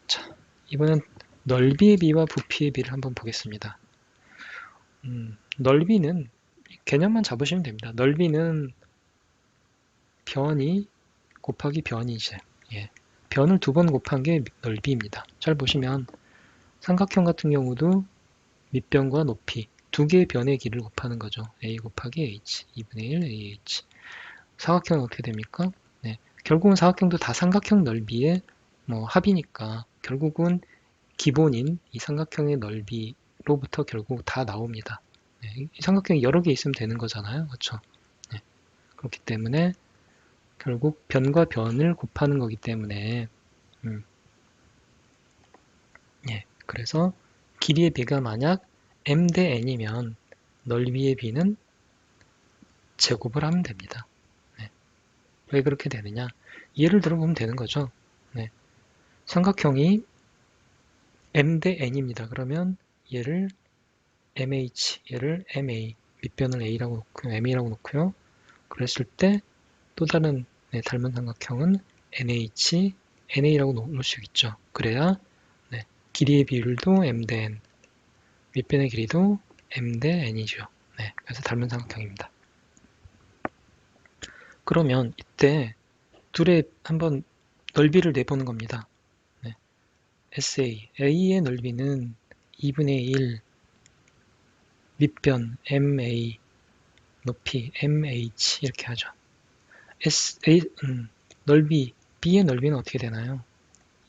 자, 이번엔 넓이의 비와 부피의 비를 한번 보겠습니다. 넓이는 개념만 잡으시면 됩니다. 넓이는 변이 곱하기 변이죠. 예. 변을 두 번 곱한 게 넓이입니다. 잘 보시면 삼각형 같은 경우도 밑변과 높이 두 개의 변의 길을 곱하는 거죠. a 곱하기 h, 2분의 1 ah. 사각형은 어떻게 됩니까? 네. 결국은 사각형도 다 삼각형 넓이의 합이니까 결국은 기본인 이 삼각형의 넓이로부터 결국 다 나옵니다. 네. 이 삼각형이 여러 개 있으면 되는 거잖아요. 그렇죠? 네. 그렇기 때문에 결국 변과 변을 곱하는 거기 때문에 예, 그래서 길이의 비가 만약 m 대 n이면 넓이의 비는 제곱을 하면 됩니다. 네. 왜 그렇게 되느냐? 예를 들어보면 되는 거죠. 네. 삼각형이 m 대 n입니다. 그러면 얘를 mh, 얘를 ma, 밑변을 a라고 놓고요, ma라고 놓고요. 그랬을 때 또 다른 닮은 삼각형은 nh, na라고 놓을 수 있죠. 그래야 길이의 비율도 m 대 n, 밑변의 길이도 m 대 n이죠. 네, 그래서 닮은 삼각형입니다. 그러면 이때 둘의 한번 넓이를 내보는 겁니다. 네, SA, A의 넓이는 2분의 1 밑변 MA, 높이 MH 이렇게 하죠. 넓이 B의 넓이는 어떻게 되나요?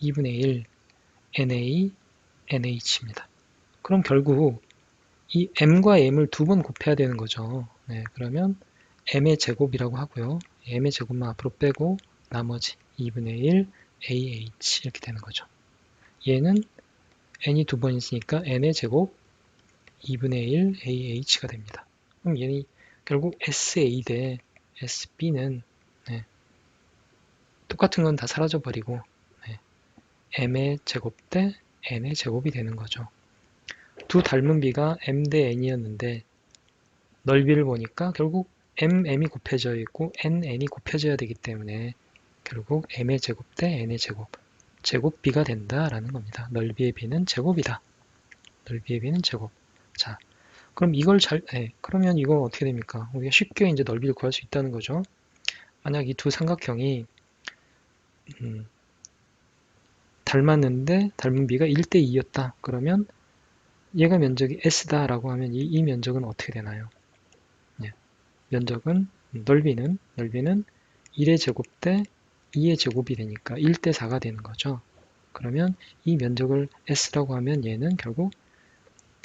2분의 1 NA, NH입니다. 그럼 결국 이 m과 m을 두 번 곱해야 되는 거죠. 네, 그러면 m의 제곱이라고 하고요. m의 제곱만 앞으로 빼고 나머지 2분의 1 AH 이렇게 되는 거죠. 얘는 n이 두 번 있으니까 n의 제곱 2분의 1 AH가 됩니다. 그럼 얘는 결국 SA 대 SB는 똑같은 건 다 사라져 버리고 m의 제곱 대 n의 제곱이 되는 거죠. 두 닮은 비가 m 대 n이었는데 넓이를 보니까 결국 m이 곱해져 있고 n이 곱해져야 되기 때문에 결국 m의 제곱 대 n의 제곱, 제곱비가 된다라는 겁니다. 넓이의 비는 제곱이다. 넓이의 비는 제곱. 자, 그럼 이걸 그러면 이거 어떻게 됩니까? 우리가 쉽게 이제 넓이를 구할 수 있다는 거죠. 만약 이 두 삼각형이 닮았는데 닮은 비가 1대 2였다. 그러면 얘가 면적이 S다라고 하면 이 면적은 어떻게 되나요? 면적은 넓이는 1의 제곱 대 2의 제곱이 되니까 1대 4가 되는 거죠. 그러면 이 면적을 S라고 하면 얘는 결국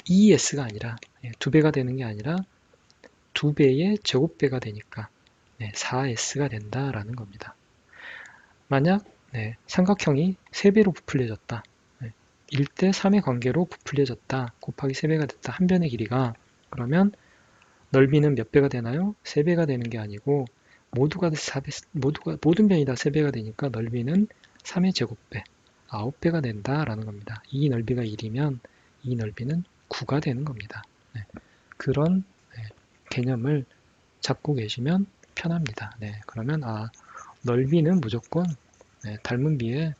2S가 아니라 2배가 되는 게 아니라 2배의 제곱배가 되니까 4S가 된다라는 겁니다. 만약 삼각형이 3배로 부풀려졌다. 1대 3의 관계로 부풀려졌다. 곱하기 3배가 됐다. 한 변의 길이가. 그러면 넓이는 몇 배가 되나요? 3배가 되는 게 아니고 모든 변이 다 3배가 되니까 넓이는 3의 제곱배, 9배가 된다라는 겁니다. 이 넓이가 1이면 이 넓이는 9가 되는 겁니다. 그런 개념을 잡고 계시면 편합니다. 그러면 넓이는 무조건 닮은 비의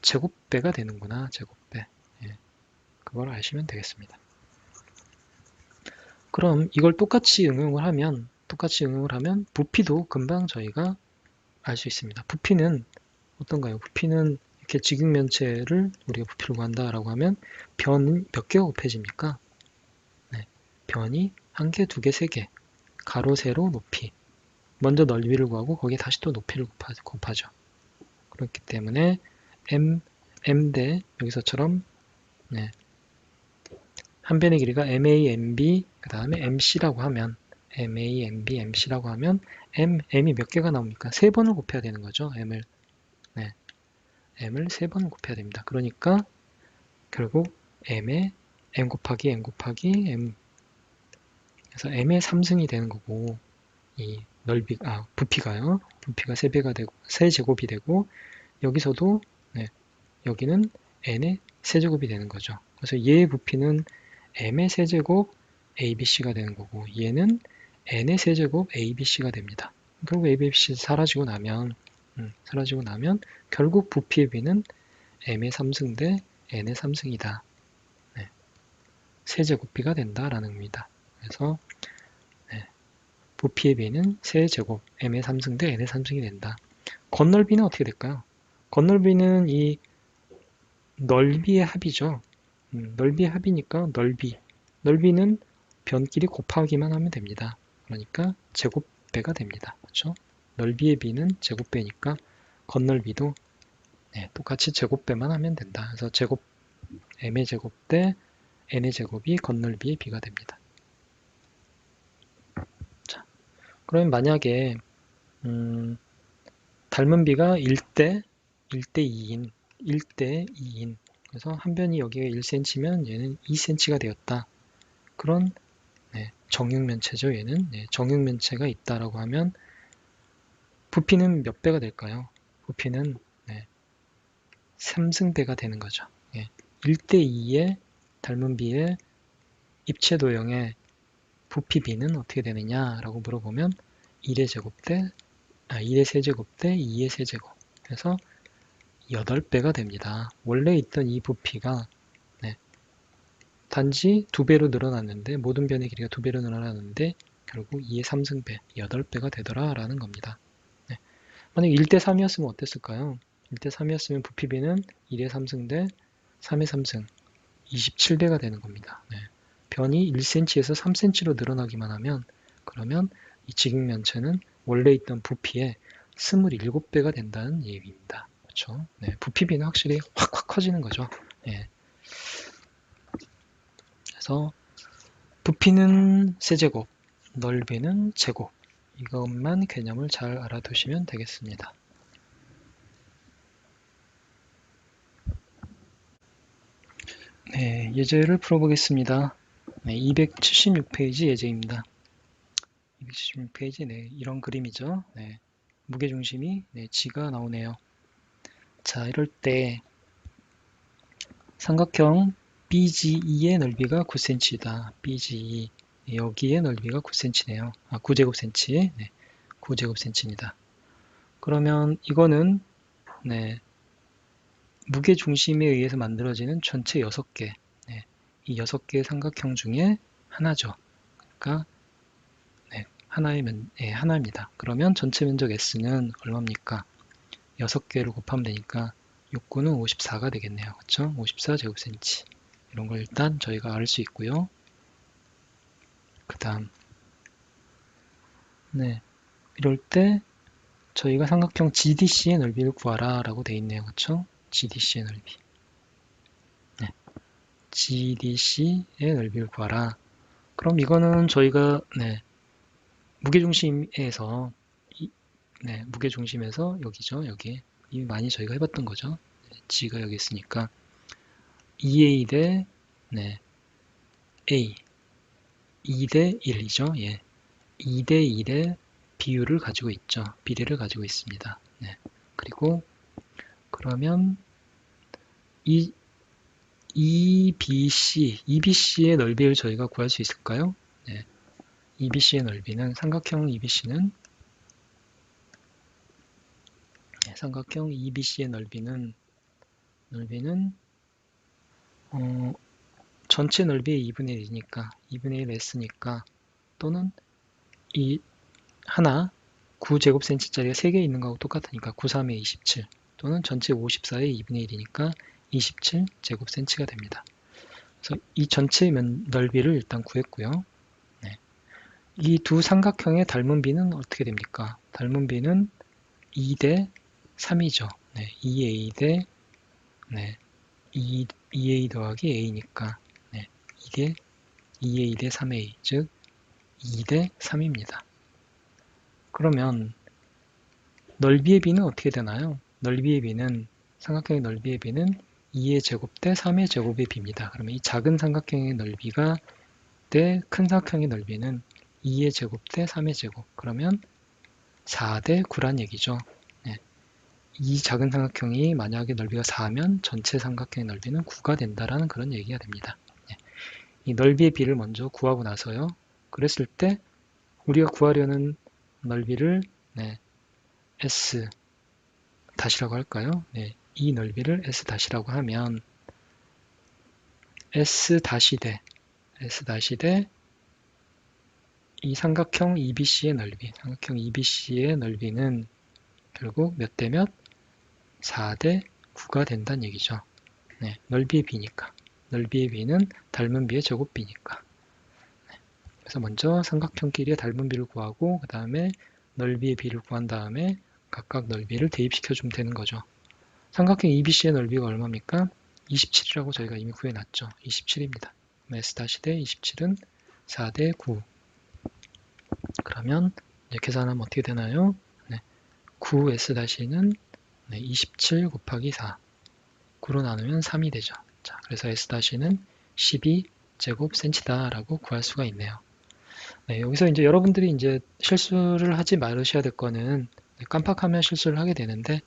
제곱배가 되는구나. 제곱배. 그걸 아시면 되겠습니다. 그럼 이걸 똑같이 응용을 하면 부피도 금방 저희가 알 수 있습니다. 부피는 어떤가요? 부피는 이렇게 직육면체를 우리가 부피를 구한다라고 하면 변은 몇 개가 곱해집니까? 변이 한 개, 두 개, 세 개. 가로, 세로, 높이. 먼저 넓이를 구하고 거기에 다시 또 높이를 곱하죠. 그렇기 때문에 m 대 여기서처럼 한 변의 길이가 MA, MB, 그 다음에 MC라고 하면 MA, MB, MC라고 하면 M이 몇 개가 나옵니까? 3번을 곱해야 되는 거죠. M을 3번 곱해야 됩니다. 그러니까 결국 M에 M 곱하기 M 곱하기 M, 그래서 M의 3승이 되는 거고, 이 부피가요. 부피가 3배가 되고 3제곱이 되고, 여기서도 여기는 N의 세제곱이 되는 거죠. 그래서 얘의 부피는 M의 세제곱 ABC가 되는 거고, 얘는 N의 세제곱 ABC가 됩니다. 결국 ABC 사라지고 나면 결국 부피의 비는 m의 3승 대 n의 3승이다. 네, 세제곱비가 된다라는 겁니다. 그래서 네, 부피의 비는 세제곱 m의 3승 대 n의 3승이 된다. 건널비는 어떻게 될까요? 건널비는 이 넓이의 합이죠. 넓이의 합이니까 넓이는 변끼리 곱하기만 하면 됩니다. 그러니까 제곱배가 됩니다. 그렇죠? 넓이의 비는 제곱배니까 건널비도 네, 똑같이 제곱배만 하면 된다. 그래서 제곱 m의 제곱 대 n의 제곱이 건널비의 비가 됩니다. 자, 그러면 만약에 닮은 비가 1대 2인 그래서 한 변이 여기가 1cm면 얘는 2cm가 되었다. 그런 네, 정육면체죠. 얘는 네, 정육면체가 있다라고 하면 부피는 몇 배가 될까요? 부피는 네, 3승배가 되는 거죠. 예, 1대2의 닮은 비의 입체도형의 부피비는 어떻게 되느냐라고 물어보면 1의 제곱 대 1의 세제곱 대 2의 세제곱 그래서 8배가 됩니다. 원래 있던 이 부피가 네, 단지 2배로 늘어났는데 모든 변의 길이가 2배로 늘어났는데 결국 2의 3승배, 8배가 되더라 라는 겁니다. 네. 만약 1대3이었으면 어땠을까요? 1대3이었으면 부피비는 1의 3승 대 3의 3승, 27배가 되는 겁니다. 네. 변이 1cm에서 3cm로 늘어나기만 하면 그러면 이 직육면체는 원래 있던 부피의 27배가 된다는 얘기입니다. 그렇죠? 네, 부피비는 확실히 확 커지는 거죠. 네. 그래서 부피는 세제곱, 넓이는 제곱. 이것만 개념을 잘 알아두시면 되겠습니다. 네, 예제를 풀어보겠습니다. 네, 276페이지 예제입니다. 276페이지, 네, 이런 그림이죠. 네, 무게중심이 네, G가 나오네요. 자, 이럴 때 삼각형 BGE의 넓이가 9cm이다. BGE 여기의 넓이가 9cm네요. 9제곱cm. 네, 9제곱cm입니다. 그러면 이거는 네, 무게 중심에 의해서 만들어지는 전체 6개. 네, 이 6개의 삼각형 중에 하나죠. 그러니까 네, 하나입니다. 그러면 전체 면적 S는 얼마입니까? 6개를 곱하면 되니까 6구는 54가 되겠네요. 그렇죠? 54제곱cm. 이런 걸 일단 저희가 알 수 있고요. 그 다음 네, 이럴 때 저희가 삼각형 GDC의 넓이를 구하라 라고 되어 있네요. 그렇죠? GDC의 넓이. 네, GDC의 넓이를 구하라. 그럼 이거는 저희가 네, 무게중심에서 네, 무게중심에서 여기죠. 여기 이미 많이 저희가 해봤던 거죠. 네, G가 여기 있으니까 2A 대 네, A 2대 1이죠. 예. 2대 1의 비율을 가지고 있죠. 비례를 가지고 있습니다. 네. 그리고 그러면 이 EBC의 넓이를 저희가 구할 수 있을까요? 네. EBC의 넓이는 삼각형 EBC는 삼각형 EBC의 넓이는 전체 넓이의 2분의 1이니까 2분의 1 S니까 또는 이 하나 9제곱cm짜리가 3개 있는 거하고 똑같으니까 9, 3에 27 또는 전체 54의 2분의 1이니까 27제곱cm가 됩니다. 그래서 이 전체 넓이를 일단 구했고요. 네. 이 두 삼각형의 닮은 비는 어떻게 됩니까? 닮은 비는 2대 3이죠. 네. 2a 대 네. 2a 더하기 a니까 네. 이게 2a 대 3a 즉 2대 3입니다. 그러면 넓이의 비는 어떻게 되나요? 넓이의 비는 삼각형의 넓이의 비는 2의 제곱 대 3의 제곱의 비입니다. 그러면 이 작은 삼각형의 넓이가 대 큰 삼각형의 넓이는 2의 제곱 대 3의 제곱 그러면 4대 9란 얘기죠. 네. 이 작은 삼각형이 만약에 넓이가 4면 전체 삼각형의 넓이는 9가 된다라는 그런 얘기가 됩니다. 네. 이 넓이의 비를 먼저 구하고 나서요. 그랬을 때 우리가 구하려는 넓이를 네, S 다시라고 할까요? 네, 이 넓이를 S-라고 하면 S- 대 이 삼각형 EBC의 넓이는 결국 몇 대 몇? 4대 9가 된다는 얘기죠. 네, 넓이의 비니까. 넓이의 비는 닮은 비의 제곱비니까. 그래서 먼저 삼각형끼리의 닮은 비를 구하고 그 다음에 넓이의 비를 구한 다음에 각각 넓이를 대입시켜 주면 되는 거죠. 삼각형 EBC의 넓이가 얼마입니까? 27이라고 저희가 이미 구해놨죠. 27입니다. S- 대 27은 4대 9. 그러면 이제 계산하면 어떻게 되나요? 네, 9S-는 27 곱하기 4. 9로 나누면 3이 되죠. 자, 그래서 S-는 12제곱센치다라고 구할 수가 있네요. 네, 여기서 이제 여러분들이 이제 실수를 하지 말으셔야 될 거는 깜빡하면 실수를 하게 되는데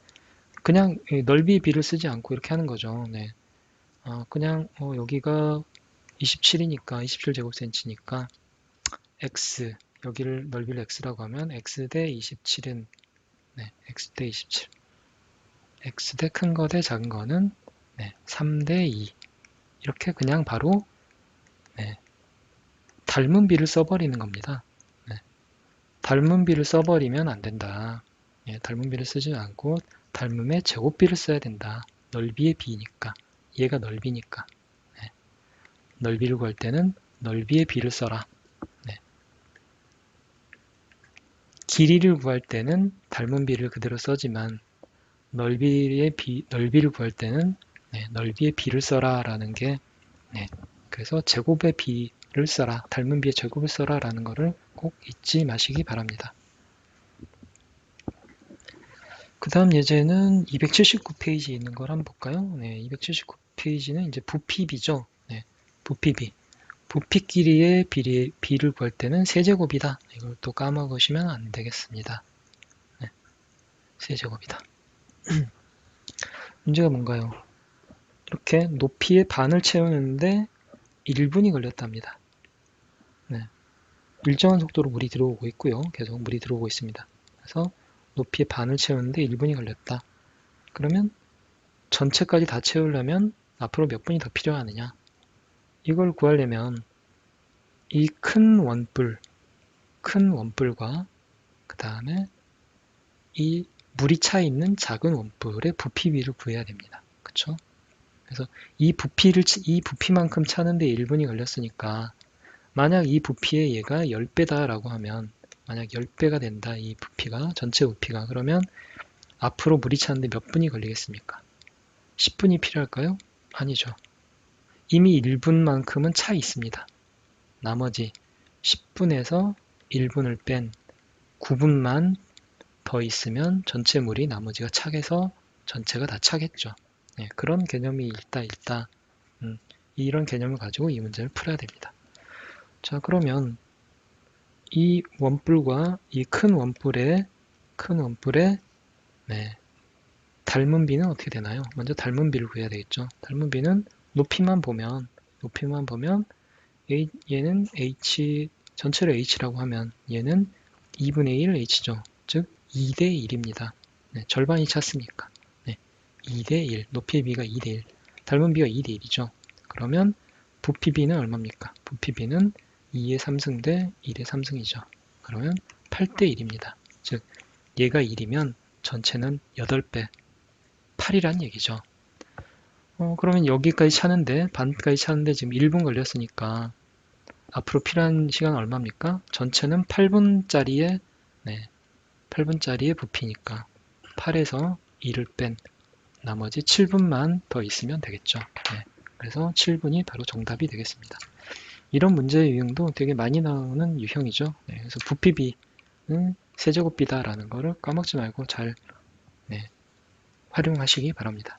그냥 넓이 비를 쓰지 않고 이렇게 하는 거죠. 네. 그냥 여기가 27이니까 27제곱센치니까 x 여기를 넓이를 x라고 하면 x 대 27은 x 대 27 x 대 큰 거 대 작은 거는 3 대 2 이렇게 그냥 바로 닮은 비를 써버리는 겁니다. 닮은 비를 써버리면 안 된다. 닮은 비를 쓰지 않고 닮음의 제곱비를 써야 된다. 넓이의 비니까. 얘가 넓이니까. 넓이를 구할 때는 넓이의 비를 써라. 길이를 구할 때는 닮은 비를 그대로 써지만 넓이를 구할 때는 넓이의 비를 써라 라는 게 그래서 제곱의 비를 써라. 닮은 비의 제곱을 써라 라는 거를 꼭 잊지 마시기 바랍니다. 그 다음 예제는 279페이지에 있는 걸 한번 볼까요? 279페이지는 이제 부피비죠. 부피비. 부피끼리의 비를 구할 때는 세제곱이다. 이걸 또 까먹으시면 안 되겠습니다. 세제곱이다. 문제가 뭔가요? 이렇게 높이의 반을 채우는데 1분이 걸렸답니다. 일정한 속도로 물이 들어오고 있고요. 계속 물이 들어오고 있습니다. 그래서 높이의 반을 채우는데 1분이 걸렸다. 그러면 전체까지 다 채우려면 앞으로 몇 분이 더 필요하느냐? 이걸 구하려면 이 큰 원뿔과 그 다음에 이 물이 차 있는 작은 원뿔의 부피비를 구해야 됩니다. 그쵸? 그래서 이 부피만큼 차는데 1분이 걸렸으니까 만약 이 부피의 얘가 10배다 라고 하면 만약 10배가 된다 이 부피가 전체 부피가 그러면 앞으로 물이 차는데 몇 분이 걸리겠습니까? 10분이 필요할까요? 아니죠. 이미 1분만큼은 차 있습니다. 나머지 10분에서 1분을 뺀 9분만 더 있으면 전체 물이 나머지가 차게서 전체가 다 차겠죠. 그런 개념이 있다. 이런 개념을 가지고 이 문제를 풀어야 됩니다. 자, 그러면 이 원뿔과 이 큰 원뿔의 닮은 비는 어떻게 되나요? 먼저 닮은 비를 구해야 되겠죠. 닮은 비는 높이만 보면 얘는 h 전체를 h라고 하면 얘는 2분의 1 h죠. 즉 2대 1입니다. 절반이 찼으니까 2대 1, 높이의 비가 2대 1, 닮은 비가 2대 1이죠. 그러면 부피비는 얼마입니까? 부피비는 2의 3승 대 1의 3승이죠. 그러면 8대 1입니다. 즉 얘가 1이면 전체는 8배, 8이란 얘기죠. 그러면 여기까지 차는데 반까지 차는데 지금 1분 걸렸으니까 앞으로 필요한 시간 얼마입니까? 전체는 8분짜리의 8분짜리의 부피니까 8에서 2를 뺀 나머지 7분만 더 있으면 되겠죠. 그래서 7분이 바로 정답이 되겠습니다. 이런 문제의 유형도 되게 많이 나오는 유형이죠. 그래서 부피비는 세제곱비다라는 거를 까먹지 말고 잘 활용하시기 바랍니다.